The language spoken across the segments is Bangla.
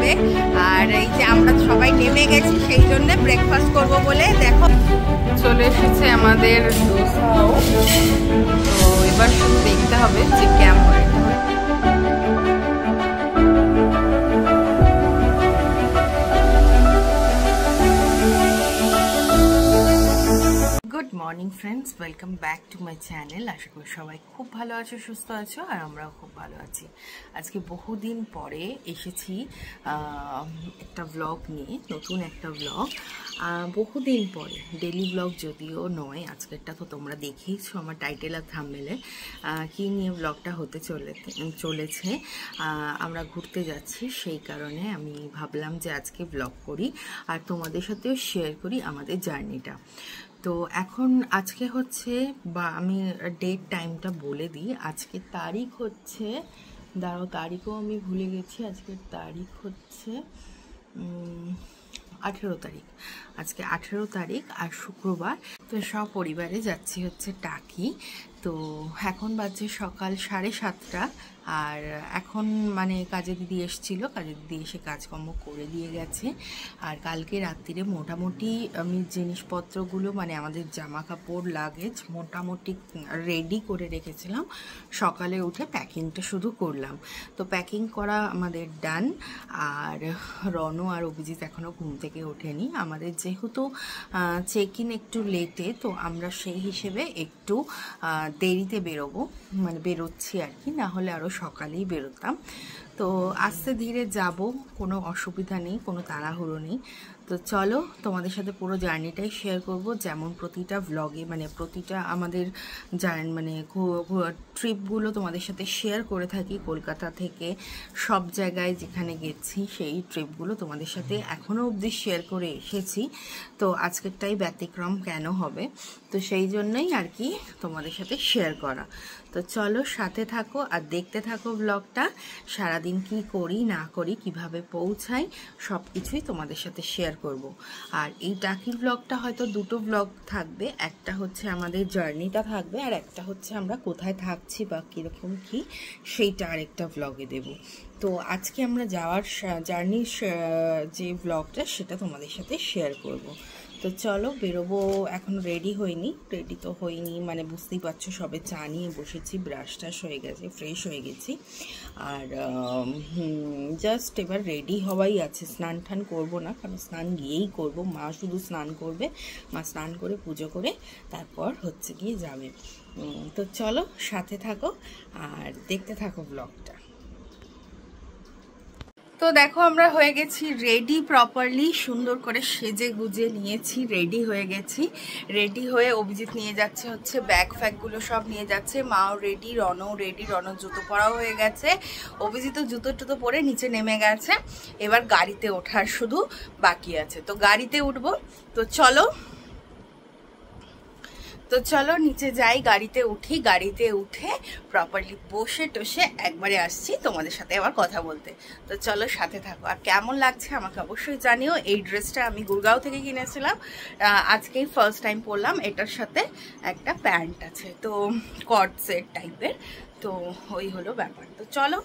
করে। আর এই যে আমরা সবাই নেমে গেছি সেই জন্য ব্রেকফাস্ট করব বলে দেখো চলে এসেছে আমাদের ডোসাও। তো এবার শুধু দেখতে হবে যে কেমন হয়। Good morning friends, welcome back to my channel. আশা করি সবাই খুব ভালো আছো, সুস্থ আছো, আর আমরাও খুব ভালো আছি। আজকে বহুদিন পরে এসেছি একটা ব্লগ নিয়ে, নতুন একটা ব্লগ। বহুদিন পরে ডেলি ব্লগ যদিও নয়, আজকেরটা তো তোমরা দেখেইছো আমার টাইটেল আর থাম্বনেলে কী নিয়ে ব্লগটা হতে চলেছে। আমরা ঘুরতে যাচ্ছি, সেই কারণে আমি ভাবলাম যে আজকে ব্লগ করি আর তোমাদের সাথেও শেয়ার করি আমাদের জার্নিটা। তো এখন আজকে হচ্ছে, বা আমি ডেট টাইমটা বলে দিই। আজকে তারিখ হচ্ছে, দাঁড়াও তারিখও আমি ভুলে গেছি, আজকের তারিখ হচ্ছে 18 তারিখ। আজকে 18 তারিখ আর শুক্রবার। তো সব পরিবারে যাচ্ছি হচ্ছে টাকি। তো এখন বাজে সকাল 7:30। আর এখন মানে কাজে দিদি এসেছিলো, কাজে দিদি এসে কাজকর্ম করে দিয়ে গেছে। আর কালকে রাত্রিরে মোটামুটি আমি জিনিসপত্রগুলো মানে আমাদের জামা কাপড় লাগেজ মোটামুটি রেডি করে রেখেছিলাম। সকালে উঠে প্যাকিংটা শুধু করলাম। তো প্যাকিং করা আমাদের ডান। আর রনু আর অভিজিৎ এখনও ঘুম থেকে ওঠেনি। আমাদের যেহেতু চেক ইন একটু লেটে, তো আমরা সেই হিসেবে একটু দেরিতে বেরোবো, মানে বেরোচ্ছি আর কি, না হলে আরও সকালেই বেরোতাম। তো আস্তে ধীরে যাব, কোনো অসুবিধা নেই, কোনো তাড়াহুড়ো নেই। তো চলো তোমাদের সাথে পুরো জার্নিটাই শেয়ার করব, যেমন প্রতিটা ভ্লগে মানে প্রতিটা আমাদের মানে ট্রিপগুলো তোমাদের সাথে শেয়ার করে থাকি। কলকাতা থেকে সব জায়গায় যেখানে গেছি সেই ট্রিপগুলো তোমাদের সাথে এখনও অবধি শেয়ার করে এসেছি। তো আজকেরটাই ব্যতিক্রম কেন হবে, তো সেই জন্যই আর কি তোমাদের সাথে শেয়ার করা। তো চলো সাথে থাকো আর দেখতে থাকো ব্লগটা। সারাদিন কি করি না করি, কিভাবে পৌঁছাই, সব কিছুই তোমাদের সাথে শেয়ার করব। আর এই টাকির ব্লগটা হয়তো দুটো ব্লগ থাকবে, একটা হচ্ছে আমাদের জার্নিটা থাকবে, আর একটা হচ্ছে আমরা কোথায় থাকছি বা কীরকম কি সেইটা আরেকটা ব্লগে দেব। তো আজকে আমরা যাওয়ার জার্নির যে ব্লগটা সেটা তোমাদের সাথে শেয়ার করব। তো চলো বেরোবো। এখন রেডি তো হইনি, মানে বুঝতেই পারছো সবে চা নিয়ে বসেছি, ব্রাশ টাশ হয়ে গেছে, ফ্রেশ হয়ে গেছি। আর জাস্ট এবার রেডি হওয়াই আছে। স্নান টান করবো না, কারণ স্নান গিয়েই করবো। মা শুধু স্নান করবে, মা স্নান করে পুজো করে তারপর হচ্ছে গিয়ে যাবে। তো চলো সাথে থাকো আর দেখতে থাকো ব্লগটা। তো দেখো আমরা হয়ে গেছি রেডি প্রপারলি, সুন্দর করে সেজে গুজে নিয়েছি, রেডি হয়ে গেছি। রেডি হয়ে অভিজিৎ নিয়ে যাচ্ছে হচ্ছে ব্যাগ ফ্যাগগুলো সব নিয়ে যাচ্ছে। মাও রেডি, রনও রেডি, রনর জুতো পরাও হয়ে গেছে। অভিজিৎও জুতো টুতো পরে নিচে নেমে গেছে। এবার গাড়িতে ওঠার শুধু বাকি আছে। তো গাড়িতে উঠবো। তো চলো নিচে যাই, গাড়িতে উঠি। গাড়িতে উঠে প্রপারলি বসে টসে একবারে আসছি তোমাদের সাথে আবার কথা বলতে। তো চলো সাথে থাকো। আর কেমন লাগছে আমাকে অবশ্যই জানিও। এই ড্রেসটা আমি গুরগাঁও থেকে কিনেছিলাম, আজকেই ফার্স্ট টাইম পরলাম। এটার সাথে একটা প্যান্ট আছে, তো কট সেট টাইপের। তো ওই হলো ব্যাপার। তো চলো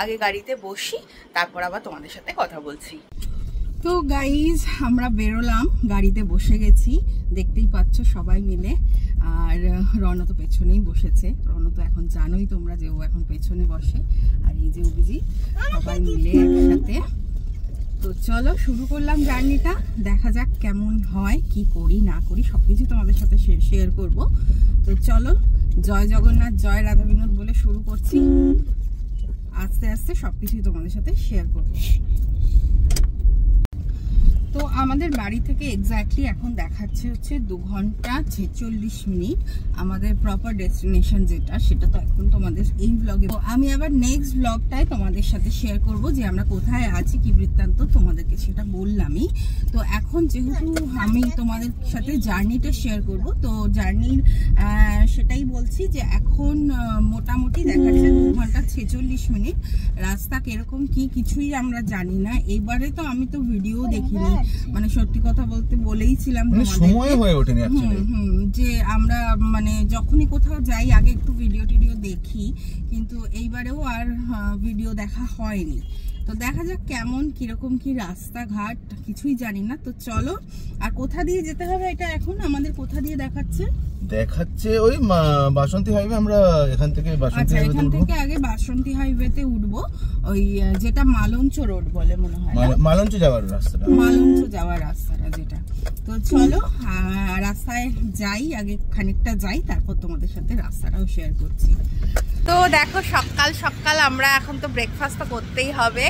আগে গাড়িতে বসি, তারপর আবার তোমাদের সাথে কথা বলছি। তো গাইজ আমরা বেরোলাম, গাড়িতে বসে গেছি, দেখতেই পাচ্ছ সবাই মিলে। আর রনও তো পেছনেই বসেছে। রনও তো এখন জানোই তোমরা যে ও এখন পেছনে বসে। আর এই যে অভিজিৎ, সবাই মিলে একসাথে। তো চলো শুরু করলাম জার্নিটা। দেখা যাক কেমন হয়, কি করি না করি সবকিছু তোমাদের সাথে শেয়ার করব। তো চলো, জয় জগন্নাথ জয় রাধা বিনোদ বলে শুরু করছি। আস্তে আস্তে সবকিছুই তোমাদের সাথে শেয়ার করবো। তো আমাদের বাড়ি থেকে এক্স্যাক্টলি এখন দেখাচ্ছে হচ্ছে 2 ঘন্টা 46 মিনিট আমাদের প্রপার ডেস্টিনেশন যেটা, সেটা তো এখন তোমাদের এই ব্লগে। আমি আবার নেক্সট ব্লগটায় তোমাদের সাথে শেয়ার করব যে আমরা কোথায় আছি, কি বৃত্তান্ত, তোমাদেরকে সেটা বললামই। তো এখন যেহেতু আমি তোমাদের সাথে জার্নিটা শেয়ার করব, তো জার্নির সেটাই বলছি যে এখন মোটামুটি দেখাচ্ছে 2 ঘন্টা 46 মিনিট। রাস্তা কিরকম কি কিছুই আমরা জানি না। এইবারে তো আমি তো ভিডিও দেখিনি, মানে সত্যি কথা বলতে বলেইছিলাম সময় হয়ে ওঠেনি যে আমরা মানে যখনই কোথাও যাই আগে একটু ভিডিও টিডিও দেখি, কিন্তু এইবারেও আর ভিডিও দেখা হয়নি। তো দেখা যাক কেমন কিরকম কি রাস্তাঘাট কিছুই জানি না। তো চলো, আর কোথা দিয়ে যেতে হবে এটা এখন আমাদের কোথা দিয়ে দেখাচ্ছে ওই বাসন্তী হাইওয়ে। আমরা এখান থেকে বাসন্তী হাইওয়ে এখান থেকে আগে বাসন্তী হাইওয়েতে উঠবো, ওই যেটা মালঞ্চ রোড বলে মনে হয়, মালঞ্চ যাওয়ার রাস্তাটা যেটা। তো চলো রাস্তায় যাই, আগে খানিকটা যাই, তারপর তোমাদের সাথে রাস্তাটাও শেয়ার করছি। তো দেখো সকাল সকাল আমরা এখন তো ব্রেকফাস্ট তো করতেই হবে,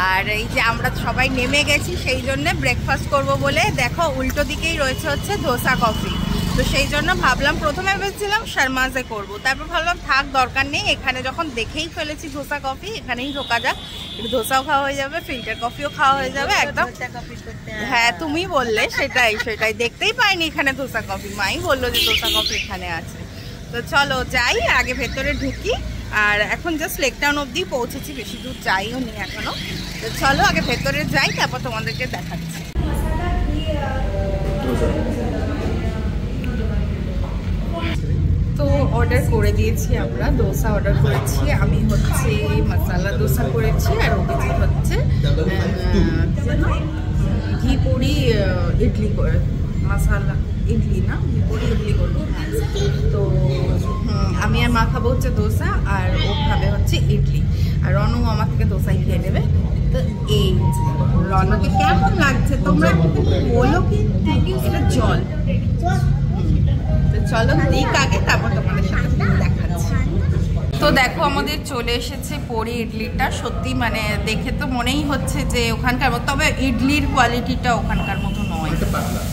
আর এই যে আমরা সবাই নেমে গেছি সেই জন্য ব্রেকফাস্ট করব বলে দেখো উল্টো দিকেই রয়েছে হচ্ছে ধোসা কফি। তো সেই জন্য ভাবলাম, প্রথমে ভেবেছিলাম শর্মাজে করব, তারপর ভাবলাম থাক দরকার নেই, এখানে যখন দেখেই ফেলেছি ধোসা কফি এখানেই ঢোকা যাক, একটু ধোসাও খাওয়া হয়ে যাবে, ফিল্টার কফিও খাওয়া হয়ে যাবে একদম। হ্যাঁ তুমি বললে, সেটাই দেখতেই পাইনি এখানে ধোসা কফি, মাই বললো যে ধোসা কফি এখানে আছে। তো চলো যাই, আগে ভেতরে ঢুকি, আর এখন জাস্ট লেক টাউন অবধি পৌঁছেছি, বেশি দূর যাইও নি এখনো। তো চলো আগে ভেতরে যাই, তারপর তোমাদেরকে দেখাচ্ছি। তো অর্ডার করে দিয়েছি আমরা, দোসা অর্ডার করেছি, আমি হচ্ছে মশালা দোসা করেছি, আর অভিজিৎ হচ্ছে ঘি পুরি ইডলি করে, মশালা ইডলি না ঘি পুরি ইডলি করবো। তো আমি আর মা খাবো হচ্ছে দোসা, আর ও খাবে হচ্ছে ইডলি, আর রনু আমার থেকে দোসাই খেয়ে নেবে। তো এই রনকে কেমন লাগছে তোমরা বলো, কি এটা জল। তো চলো দিক আগে, তারপর তোমাদের সাথে দেখাচ্ছি। তো দেখো আমাদের চলে এসেছে পরি ইডলিটা, সত্যি মানে দেখে তো মনেই হচ্ছে যে ওখানকার মতো, তবে ইডলির কোয়ালিটিটা ওখানকার মতো নয়,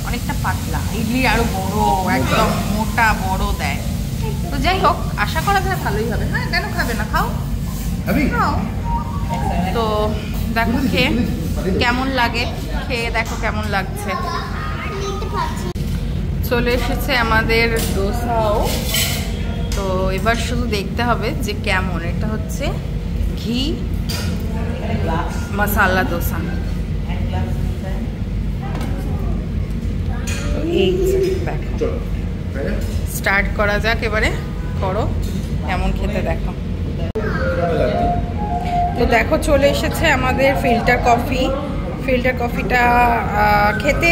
অনেকটা পাতলা, ইডলি আরো বড় একদম মোটা বড় দেয়। তো যাই হোক, আশা করা যায় ভালোই হবে। হ্যাঁ কেন খাবে না, খাও খাও। তো দেখো খেয়ে কেমন লাগে, খেয়ে দেখো কেমন লাগছে। চলে এসেছে আমাদের দোসাও, তো এবার শুধু দেখতে হবে যে কেমন। এটা হচ্ছে ঘি মশালা দোসা, এই দেখো স্টার্ট করা যাক, এবারে করো কেমন খেতে দেখো। তো দেখো চলে এসেছে আমাদের ফিল্টার কফি। ফিল্টার কফিটা খেতে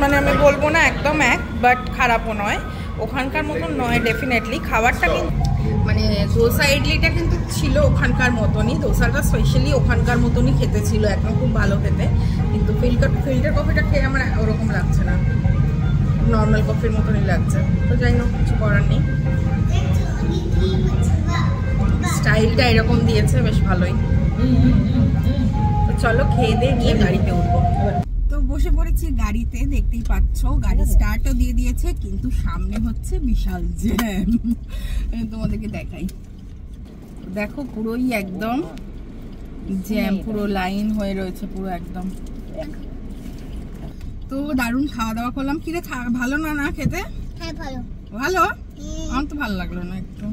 মানে আমি বলবো না একদম বাট খারাপও নয়, ওখানকার মতন নয় ডেফিনেটলি। খাবারটা কিন্তু মানে দোসা ইডলিটা কিন্তু ছিল ওখানকার মতনই, দোসাটা স্পেশালি ওখানকার মতনই খেতে ছিল, একদম খুব ভালো খেতে। কিন্তু ফিল্টার কফিটা খেয়ে আমার ওরকম লাগছে না, নর্মাল কফির মতনই লাগছে। তো যাই হোক, কিছু করার নেই, স্টাইলটা এরকম দিয়েছে, বেশ ভালোই। তো চলো খেয়ে দিয়ে নিয়ে গাড়িতে উঠবো। তো বসে পড়েছি গাড়িতে, দেখতেই পাচ্ছ গাড়ি স্টার্টও দিয়ে দিয়েছে, কিন্তু সামনে হচ্ছে বিশাল জ্যাম। তোমাদেরকে দেখাই, দেখো পুরোই একদম জ্যাম, পুরো লাইন হয়ে রয়েছে পুরো একদম। তো দারুণ খাওয়া দাওয়া করলাম। কিরে ভালো না না খেতে? হ্যাঁ ভালো। ভালো? আমার তো ভালো লাগলো না একটু।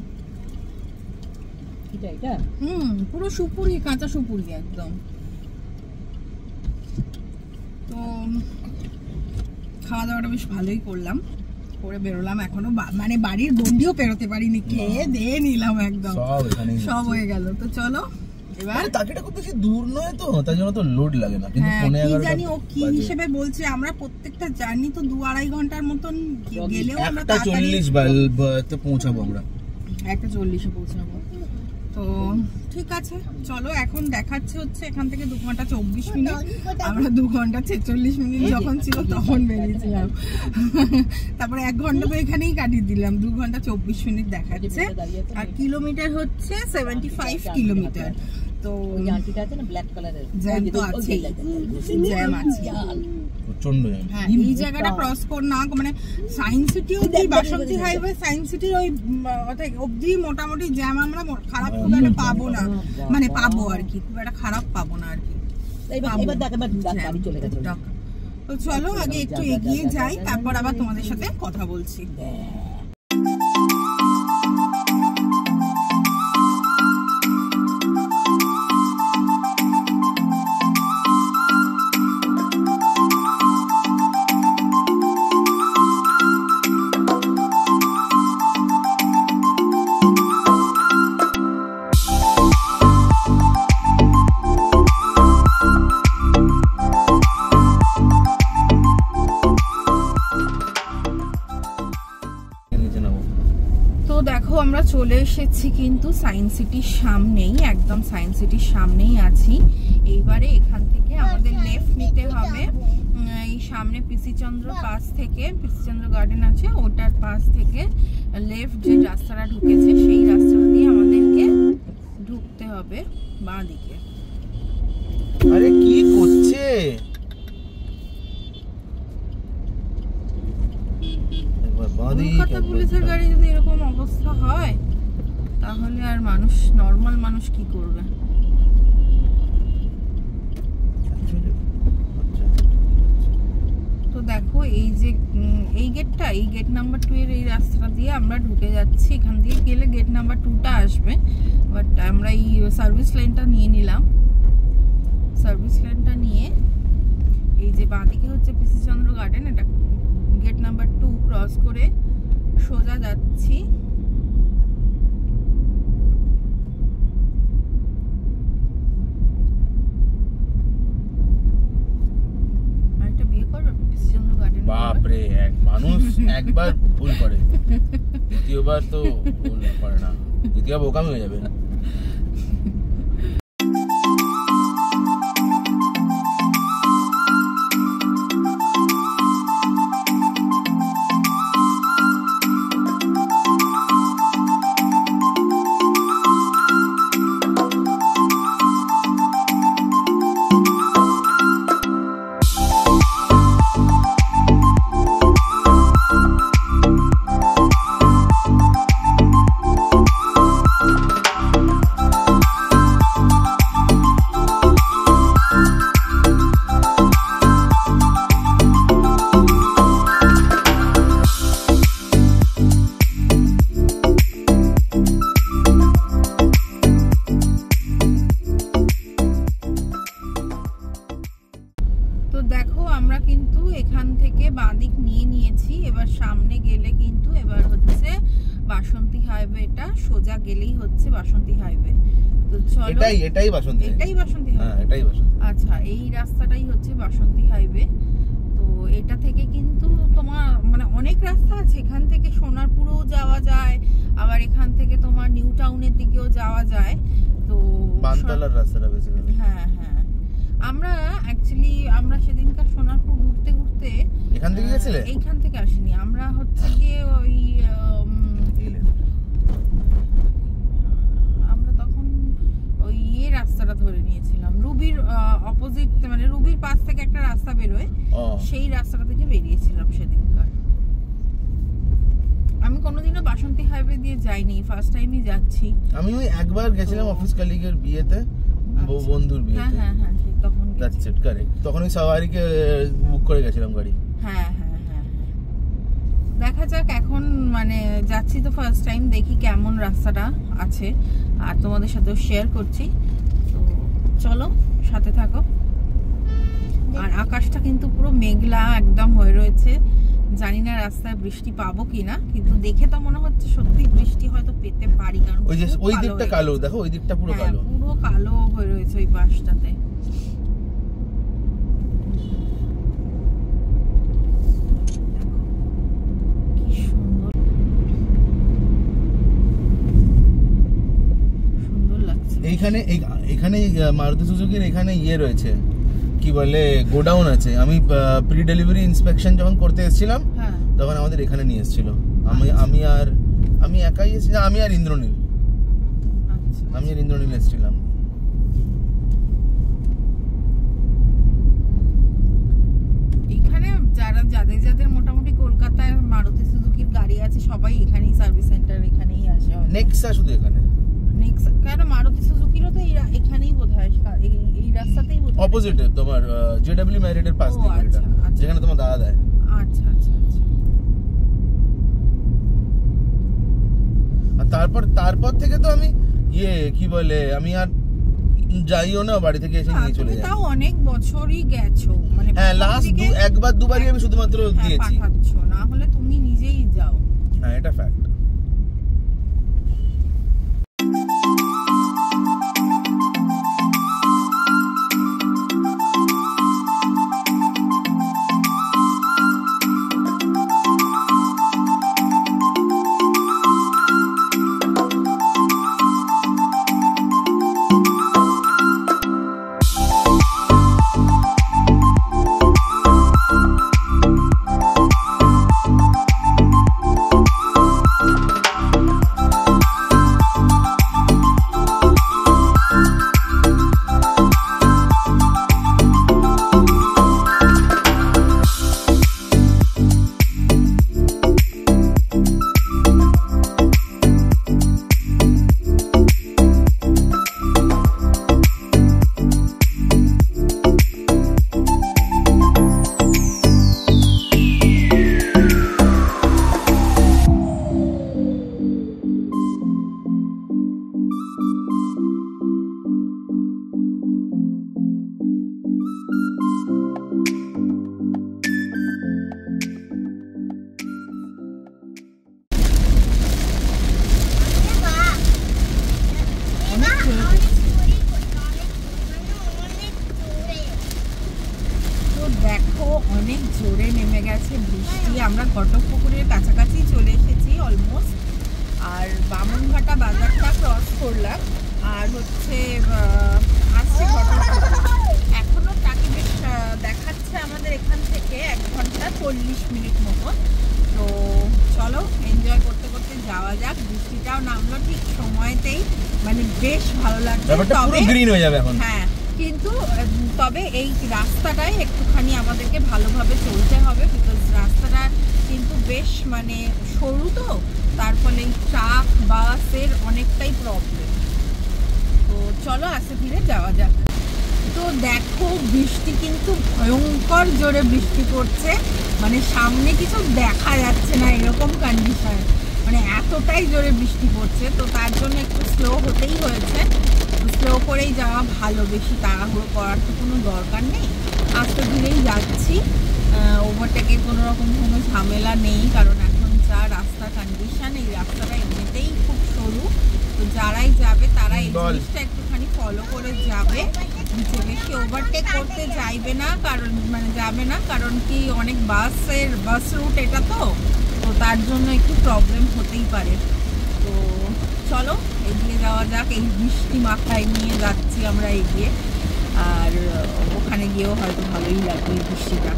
পুরো সুপুরি, কাঁচা সুপুরি একদম। তো খাওয়া দাওয়াটা বেশ ভালোই করলাম, করে বেরোলাম। এখনো মানে বাড়ির গন্ডিও পেরোতে পারিনি, খেয়ে দিয়ে নিলাম একদম, সব হয়ে গেল। তো চলো এবার তাকেটা খুব বেশি দূর নয়, তো তাই জন্য তো লোড লাগে না। কিন্তু কি জানি ও কি হিসেবে বলছে, আমরা প্রত্যেকটা জার্নি তো 2-2.5 ঘন্টার মতন গেলেও আমরা 1:40 পৌঁছাবো, আমরা 1:40 পৌঁছাবো। তো ঠিক আছে চলো, এখন দেখাচ্ছে হচ্ছে এখান থেকে 2 ঘন্টা 24 মিনিট, আমরা 2 ঘন্টা 46 মিনিট যখন ছিল তখন বেরিয়েছিলাম। তারপরে 1 ঘন্টা তো এখানেই কাটিয়ে দিলাম, 2 ঘন্টা 24 মিনিট দেখাচ্ছে। আর কিলোমিটার হচ্ছে 75 কিলোমিটার। তো জ্যাম তো আছেই, জ্যাম আছে প্রচন্ড। হ্যাঁ এই জায়গাটা ক্রস না মানে সায়েন্স সিটি অব্দি, বাসন্তী হাইওয়ে সায়েন্স সিটির ওই অব্দি মোটামুটি জ্যাম আমরা খারাপ খুব একটা পাবো না, মানে পাবো আর কি, খুব একটা খারাপ পাবো না আর কি। তো চলো আগে একটু এগিয়ে যাই, তারপর আবার তোমাদের সাথে কথা বলছি। চলে এসেছি কিন্তু সায়েন্স সিটির সামনেই, একদম সায়েন্স সিটির সামনেই আছি। এইবারে এখান থেকে আমাদের লেফট নিতে হবে, এই সামনে পিসিচন্দ্র পাস থেকে, পিসিচন্দ্র গার্ডেন আছে ওটার পাশ থেকে লেফট যে রাস্তাটা ঢুকেছে সেই রাস্তা দিয়ে আমাদেরকে ঢুকতে হবে বাঁ দিকে। আরে কি করছে? কলকাতা পুলিশের গাড়ি যদি এরকম অবস্থা হয় তাহলে আর মানুষ, নর্মাল মানুষ কি করবে? তো দেখো এই যে এই গেটটা, এই গেট নাম্বার 2 এর এই রাস্তাটা দিয়ে আমরা ঢুকে যাচ্ছি। এখান দিয়ে গেলে গেট নাম্বার 2টা আসবে, বাট আমরা এই সার্ভিস লাইনটা নিয়ে নিলাম। সার্ভিস লাইনটা নিয়ে এই যে বাঁদিকে হচ্ছে পিসিচন্দ্র গার্ডেন, এটা গেট নাম্বার 2 ক্রস করে সোজা যাচ্ছি। আরেকটা বিয়ে করবে পিসিচন্দ্র গার্ডেন? বাপরে, এক মানুষ একবার ভুল করে, দ্বিতীয়বার তো ভুল করে না, দ্বিতীয় বোকামি হয়ে যাবে। সামনে গেলে কিন্তু এবার হচ্ছে বাসন্তী হাইওয়ে, এটা সোজা গেলেই হচ্ছে বাসন্তী হাইওয়ে। তো চলো, এটাই বাসন্তী, এটাই বাসন্তী হাইওয়ে। হ্যাঁ এটাই বাসন্তী। আচ্ছা, এই রাস্তাটাই হচ্ছে বাসন্তী হাইওয়ে। তো এটা থেকে কিন্তু তোমার মানে অনেক রাস্তা আছে, এখান থেকে সোনারপুরও যাওয়া যায়, আবার এখান থেকে তোমার নিউ টাউনের দিকেও যাওয়া যায়। তো বানতলার রাস্তাটা বেসিক্যালি। হ্যাঁ হ্যাঁ, আমরা অ্যাকচুয়ালি আমরা সেদিনকার সোনারপুর ঘুরতে ঘুরতে এখান থেকে গেছিলে? এইখান থেকে আসিনি, আমরা হচ্ছে গিয়ে ওই আমরা তখন ওই রাস্তাটা ধরে নিয়েছিলাম, রুবির অপোজিট, মানে রুবির পাশ থেকে একটা রাস্তা বেরোয়, সেই রাস্তাটা থেকে বেরিয়েছিলাম সেদিনকার। আমি কোনোদিনও বাসন্তী হাইওয়ে দিয়ে যাইনি, ফার্স্ট টাইমই যাচ্ছি। আমি ওই একবার গেছিলাম অফিস কলিগের বিয়েতে, বন্ধুর বিয়েতে। হ্যাঁ হ্যাঁ, তখন দ্যাটস ইট, কারেক্ট। তখন ওই সওয়ারিকে বুক করে গেছিলাম গাড়ি। হ্যাঁ হ্যাঁ হ্যাঁ, দেখা যাক, এখন মানে যাচ্ছি তো ফার্স্ট টাইম, দেখি কেমন রাস্তাটা আছে, আর তোমাদের সাথেও শেয়ার করছি। তো চলো সাথে থাকো। আর আকাশটা কিন্তু পুরো মেঘলা একদম হয়ে রয়েছে, জানি না রাস্তায় বৃষ্টি পাবো কিনা, কিন্তু দেখে তো মনে হচ্ছে সত্যি বৃষ্টি হয়তো পেতে পারি, কারণ ওই যে ওই দিকটা কালো, দেখো ওই দিকটা পুরো কালো, পুরো কালো হয়ে রয়েছে ওই পাশটাতে। এখানে মারুতি সুজুকির এখানে ইয়ে রয়েছে, কি বলে, গোডাউন আছে। আমি প্রি ডেলিভারি ইন্সপেকশন যখন করতে এসেছিলাম তখন আমাদের এখানে নিয়ে এসেছিল। আমি একাই এসেছিলাম, আমি আর ইন্দ্রনীল এসেছিলাম। এখানে যাদের মোটামুটি কলকাতায় মারুতি সুজুকির গাড়ি আছে সবাই এখানেই সার্ভিস সেন্টার এখানেই আসে। নেক্সা শুধু এখানে, নেক্সা কেন, মারুতি সুজুকিরও তো এখানেই বোধহয়, এই রাস্তাতেই বোধহয় অপোজিটে তোমার জেডব্লিউ ম্যারিডের পাশ দিয়ে, যেখানে তোমার দাদা দেয়। আচ্ছা আচ্ছা আচ্ছা। আর তারপর থেকে তো আমি কি বলে, আমি আর যাইও না, বাড়ি থেকে এসে নিয়ে চলে যাই। তাও অনেক বছরই গেছো, মানে হ্যাঁ লাস্ট একবার দুবারই আমি শুধুমাত্র দিয়েছি, পাঠাচ্ছো, না হলে তুমি নিজেই যাও। হ্যাঁ এটা ফ্যাক্ট। আমরা ঘটকপুকুরের কাছাকাছি চলে এসেছি অলমোস্ট। আর বামনঘাটা বাজারটা ক্রস করলাম আর হচ্ছে আসছে ঘটকপুকুর। এখনো টাকি বেশ দেখাচ্ছে আমাদের এখান থেকে 1 ঘন্টা 40 মিনিট মতো। তো চলো এনজয় করতে করতে যাওয়া যাক। বৃষ্টিটাও নামলো ঠিক সময়তেই, মানে বেশ ভালো লাগছে। তবে গ্রিন হয়ে যাবে এখন। হ্যাঁ, কিন্তু তবে এই রাস্তাটায় একটুখানি আমাদেরকে ভালোভাবে চলতে হবে, বিকজ রাস্তাটা কিন্তু বেশ মানে সরু, তো তার ফলে ট্রাক বাসের অনেকটাই প্রবলেম। তো চলো আস্তে ধীরে যাওয়া যাক। তো দেখো বৃষ্টি কিন্তু ভয়ঙ্কর জোরে বৃষ্টি পড়ছে, মানে সামনে কিছু দেখা যাচ্ছে না এরকম কন্ডিশন, মানে এতটাই জোরে বৃষ্টি পড়ছে। তো তার জন্য একটু স্লো হতেই হয়েছে, স্লো করেই যাওয়া ভালো, বেশি তাড়াহুড়ো করার তো কোনো দরকার নেই। আস্তে ধীরেই যাচ্ছি, ওভারটেকে কোনো ঝামেলা নেই, কারণ এখন যা রাস্তার কন্ডিশন, এই রাস্তাটা এমনিতেই খুব সরু। তো যারাই যাবে তারা এই জিনিসটা একটুখানি ফলো করে যাবে, বেশি ওভারটেক করতে যাইবে না, কারণ মানে যাবে না, কারণ কি অনেক বাস রুট এটা, তো তার জন্য একটু প্রবলেম হতেই পারে। তো চলো এগিয়ে যাওয়া যাক। এই বৃষ্টি মাথায় নিয়ে যাচ্ছি আমরা এগিয়ে, আর ওখানে গিয়েও হয়তো ভালোই লাগবে এই বৃষ্টিটা।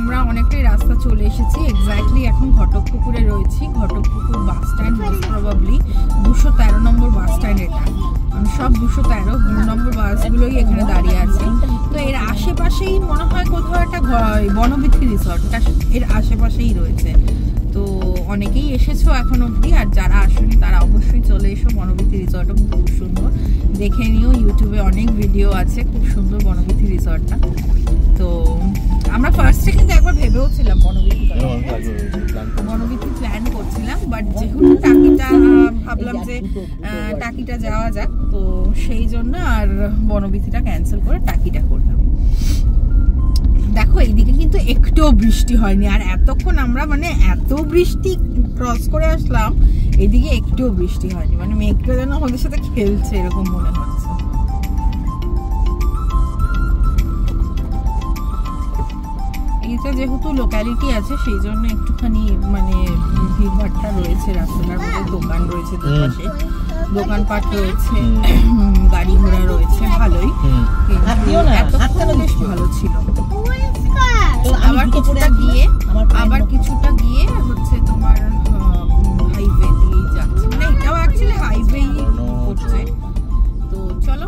আমরা অনেকটাই রাস্তা চলে এসেছি, এক্স্যাক্টলি এখন ঘটকপুকুরে রয়েছি। Ghatakpukur bus stand, most probably 213 নম্বর বাস স্ট্যান্ড। এটা সব 213 নম্বর বাসগুলোই এখানে দাঁড়িয়ে আছে। তো এর আশেপাশেই মনে হয় কোথাও একটা বনবিথি রিসর্টটা এর আশেপাশেই রয়েছে। তো অনেকেই এসেছো এখন অবধি, আর যারা আসেনি তারা অবশ্যই চলে এসো। বনবিথি রিসর্টও খুব সুন্দর, দেখে নিও, ইউটিউবে অনেক ভিডিও আছে, খুব সুন্দর বনবিথি রিসর্টটা। তো আমরা ফার্স্টে কিন্তু একবার ভেবেওছিলাম বনবিথি প্ল্যান করছিলাম, বাট যেহেতু টাকিটা ভাবলাম যে টাকিটা যাওয়া যাক, তো সেই জন্য আর বনবিথিটা ক্যান্সেল করে টাকিটা করলাম। দেখো এইদিকে কিন্তু একটুও বৃষ্টি হয়নি, আর এতক্ষণ আমরা মানে এত বৃষ্টি ক্রস করে আসলাম, এদিকে একটুও বৃষ্টি হয়নি, মানে মেঘটা যেন আমাদের সাথে খেলছে এরকম মনে হচ্ছে। এটা যেহেতু লোকালিটি আছে সেই জন্য একটুখানি মানে ভিড়ভাট্টা রয়েছে, রাস্তাটার মধ্যে দোকান রয়েছে, দুপাশে দোকানপাট রয়েছে, গাড়ি ঘোড়া রয়েছে ভালোই, এতক্ষণ বেশ ভালো ছিল। আবার কিছুটা গিয়ে হচ্ছে তোমার হাইওয়ে দিয়েই যাচ্ছে, মানে এটাও অ্যাকচুয়ালি হাইওয়েই করছে। তো চলো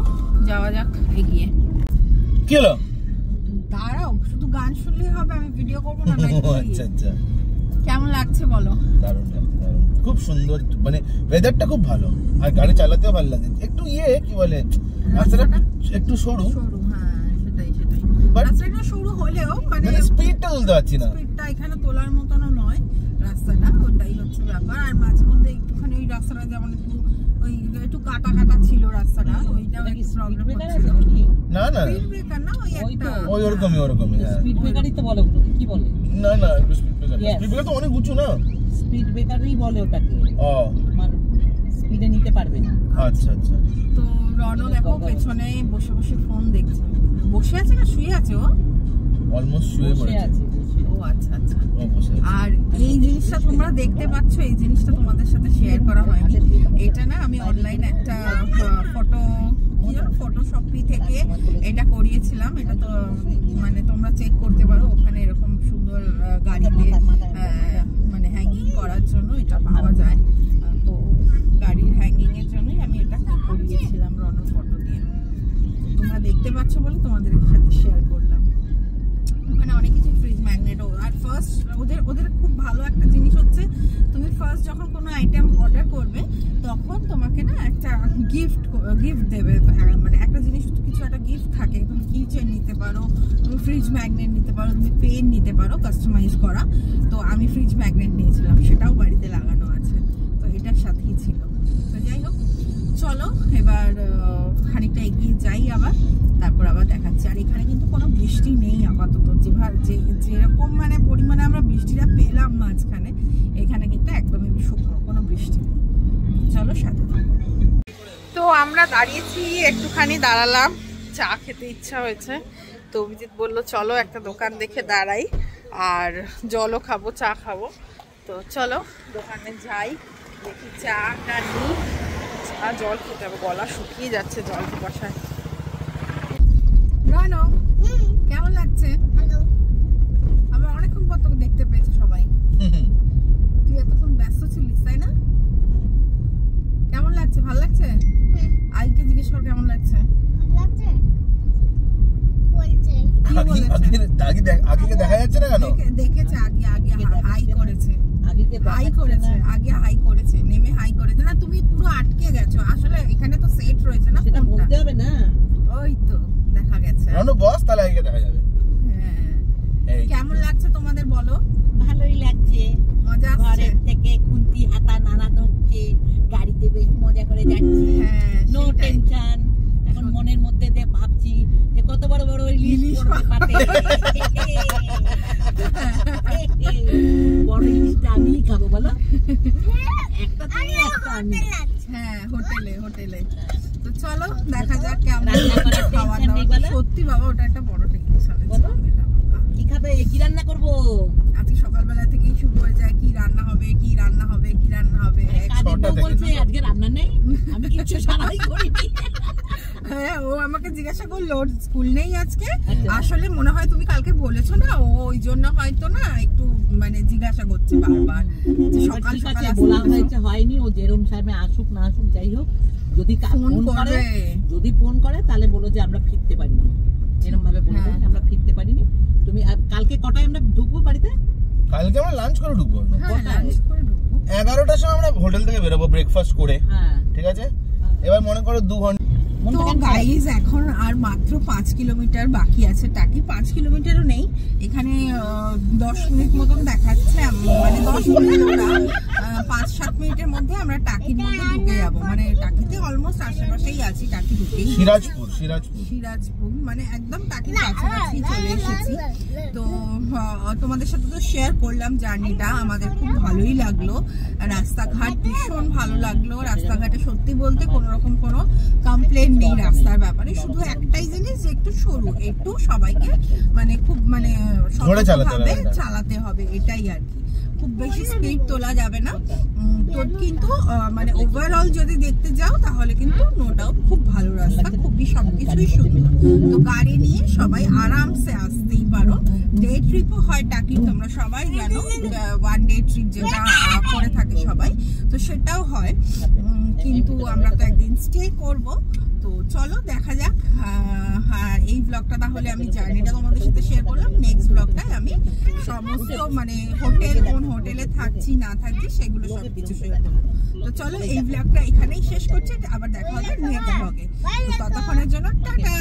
যাওয়া যাক এগিয়ে। কি হলো? দাঁড়াও, শুধু গান শুনলেই হবে, আমি ভিডিও করবো না। আচ্ছা আচ্ছা, কেমন লাগছে বলো? দারুণ লাগছে, দারুণ, খুব সুন্দর, মানে ওয়েদারটা খুব ভালো, আর গাড়ি চালাতেও ভালো লাগে। একটু কি বলে, রাস্তাটা একটু সরু। হ্যাঁ সেটাই রাস্তাটা সরু হলেও মানে স্পিডটা তুলতে পারছি না, স্পিডটা এখানে তোলার মতনও নয় রাস্তাটা, ওটাই হচ্ছে ব্যাপার। আর মাঝে মধ্যে একটুখানি ওই রাস্তাটা যেমন একটু কাটা ছিল রাস্তাটা, ওইটাও একটু প্রবলেম হচ্ছিল। না স্পিড ব্রেকার না, ওই একটা ওরকমই স্পিড ব্রেকারই তো বলে, কি বলে? না একটু স্পিড ব্রেকার তো অনেক উঁচু না, স্পিড ব্রেকারই বলে ওটাকে, আমার স্পিডে নিতে পারবে না। আচ্ছা। তো রনো দেখো পেছনে বসে ফোন দেখছে, বসে আছে না শুয়ে আছে? ও অলমোস্ট শুয়ে পড়েছে। ও আচ্ছা। আর এই জিনিসটা তোমরা দেখতে পাচ্ছ, এই জিনিসটা তোমাদের সাথে শেয়ার করা হয়নি। এটা না আমি অনলাইন একটা ফটোশপি থেকে এটা করিয়েছিলাম। এটা তো মানে তোমরা চেক করতে পারো, ওখানে এরকম সুন্দর গাড়িতে মানে হ্যাঙ্গিং করার জন্য এটা পাওয়া যায়। তো গাড়ির হ্যাঙ্গিং এর জন্যই আমি এটা করিয়েছিলাম রনোর ফটো দিয়ে। তোমরা দেখতে পাচ্ছ বলে তোমাদের সাথে শেয়ার করলাম। ওখানে অনেক কিছু ফ্রিজ ম্যাগনেট, আর ফার্স্ট ওদের খুব ভালো একটা জিনিস হচ্ছে, তুমি ফার্স্ট যখন কোনো আইটেম অর্ডার করবে তখন তোমাকে না একটা গিফট দেবে, মানে একটা জিনিস কিছু একটা গিফট থাকে। তুমি কিচেন নিতে পারো, তুমি ফ্রিজ ম্যাগনেট নিতে পারো, তুমি পেন নিতে পারো কাস্টমাইজ করা। তো আমি ফ্রিজ ম্যাগনেট নিয়েছিলাম, সেটাও বাড়িতে লাগানো আছে, তো এটার সাথেই ছিল। তো যাই হোক চলো এবার খানিকটা এগিয়ে যাই, আবার তারপর আবার দেখাচ্ছি। আর এখানে কিন্তু কোনো বৃষ্টি নেই আপাতত, যেরকম মানে পরিমাণে আমরা বৃষ্টিটা পেলাম মাঝখানে, এখানে কিন্তু একদমই শুকনো, কোনো বৃষ্টি নেই। চলো সাথে থাকো। তো আমরা দাঁড়িয়েছি, একটুখানি দাঁড়ালাম, চা খেতে ইচ্ছা হয়েছে, তো অভিজিৎ বললো চলো একটা দোকান দেখে দাঁড়াই, আর জলও খাবো, চা খাবো। তো চলো দোকানে যাই, দেখি চাটা নিই, চা জল খেতে হবে, গলা শুকিয়ে যাচ্ছে জল বসায়। রানো কেমন লাগছে? আমার অনেকক্ষণ পর তোকে দেখতে পেয়েছে সবাই, তুই এতক্ষণ ব্যস্ত ছিলিস তাই না? কেমন লাগছে? ভালো লাগছে? আইকে জিজ্ঞেস কর কেমন লাগছে। দেখা যাচ্ছে না কেন? দেখেছে আগে হাই করেছে, আগে হাই করেছে, নেমে হাই করেছে না, তুমি পুরো আটকে গেছো। আসলে এখানে তো সেট রয়েছে না, সেটা বলতে হবে না, ওই তো দেখা গেছে। বস তাহলে আগে দেখা যাবে। হ্যাঁ, কেমন লাগছে তোমাদের বলো? ভালোই লাগছে, মজা আসছে। ঘরের থেকে খুন্তি হাতা নাড়ানো হচ্ছে, গাড়িতে বেশ মজা করে যাচ্ছি, নো টেনশন। এখন মনের মধ্যে দিয়ে ভাবছি যে কত বড় বড় ইলিশ পড়বে পাতে, বড় ইলিশটা আমিই খাবো বলো, একটা তুমি একটা আমি। হ্যাঁ, হোটেলে। তো চলো দেখা যাক কেমন খাওয়া দাওয়া। সত্যি বাবা ওটা একটা বড় টেনশন। কি খাবে? কি রান্না করবো? আজকে সকালবেলা থেকেই শুরু হয়ে যায়, কি রান্না হবে। বলছে আজকে রান্না নেই, আমি কিছু সারাই করিনি। হ্যাঁ, ও আমাকে জিজ্ঞাসা করলো, ওর স্কুল নেই আজকে। আসলে মনে হয় তুমি কালকে বলেছো না, ও ওই জন্য হয়তো না একটু মানে জিজ্ঞাসা করছে বারবার যে সকাল সকাল বলা হয়েছে, হয়নি। ও জেরোম সাহেব আসুক না আসুক যাই হোক, যদি ফোন করে তাহলে বলো যে আমরা ফিরতে পারিনি, এরকম ভাবে বলবো আমরা ফিরতে পারিনি। তুমি কালকে কটায় আমরা ঢুকবো বাড়িতে? কালকে আমরা লাঞ্চ করে ঢুকবো। 11টার সময় আমরা হোটেল থেকে বেরোবো ব্রেকফাস্ট করে। ঠিক আছে, এবার মনে করো 2 ঘন্টা। তো গাইজ এখন আর মাত্র 5 কিলোমিটার বাকি আছে টাকি। 5 কিলোমিটারও নেই, এখানে 10 মিনিট মতন দেখাচ্ছে, মানে 10 মিনিট না, 5-7 মিনিটের মধ্যে আমরা টাকির মধ্যে ঢুকে যাবো। মানে টাকিতে অলমোস্ট আশেপাশেই আছি, টাকি ঢুকেই সিরাজপুর মানে একদম টাকির কাছাকাছি চলে এসেছি। তো তোমাদের সাথে তো শেয়ার করলাম জার্নিটা, আমাদের খুব ভালোই লাগলো, রাস্তাঘাট ভীষণ ভালো লাগলো। রাস্তাঘাটে সত্যি বলতে কোনো রকম কোনো কমপ্লেন নেই রাস্তার ব্যাপারে, শুধু একটাই জিনিস যে একটু সরু, একটু সবাইকে মানে খুব মানে সতর্কভাবে চালাতে হবে, এটাই আর কি। খুব বেশি স্পিড তোলা যাবে না। তো কিন্তু মানে ওভারঅল যদি দেখতে যাও তাহলে কিন্তু নো ডাউট খুব ভালো রাস্তা, খুবই সবকিছুই সুন্দর। তো গাড়ি নিয়ে সবাই আরামসে আসতেই পারো। ডে ট্রিপও হয় টাকি, তোমরা সবাই জানো, 1 ডে ট্রিপ যেটা করে থাকে সবাই, তো সেটাও হয়। কিন্তু আমরা তো একদিন স্টে করব। তো চলো দেখা যাক। এই ব্লগটা তাহলে আমি জার্নিটা তোমাদের সাথে শেয়ার করলাম। নেক্সট ব্লগটায় আমি সমস্ত মানে কোন হোটেলে থাকছি না থাকছি সেগুলো সবকিছু শেয়ার করবো। তো চলো এই ব্লগটা এখানেই শেষ করছি, আবার দেখা হবে নেক্সট ব্লগে। তো ততক্ষণের জন্য টাটা।